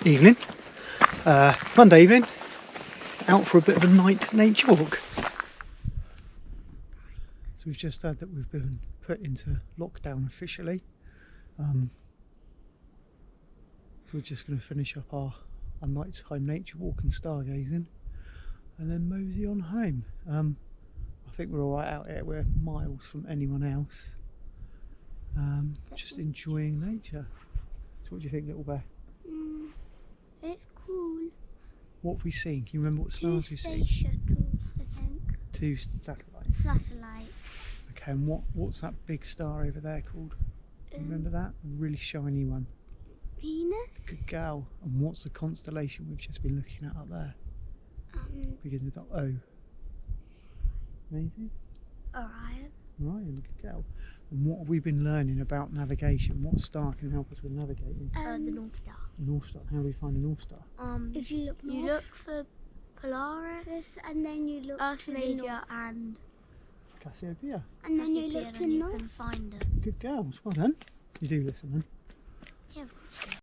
evening, Monday evening, out for a bit of a night nature walk. So we've just heard that we've been put into lockdown officially. So we're just going to finish up our nighttime nature walk and stargazing, and then mosey on home. I think we're alright out here, we're miles from anyone else. Just enjoying nature. So what do you think, little bear? It's cool. What have we seen? Can you remember what stars we've seen? 2 space shuttles, I think. 2 satellites. Satellite. Okay, and what's that big star over there called? Can you remember that? A really shiny one. Venus. Good girl. And what's the constellation we've just been looking at up there? Begins with the O. Amazing. Orion. Right, good girl. And what have we been learning about navigation? What star can help us with navigating? The North Star. North Star. How do we find the North Star? If you look north, You look for Polaris, and then you look to the north, Arcadia, and Cassiopeia. and then you Cassiopeia, look to and you north. can find them. Good girls. Well done. You do listen then. Yeah, of course.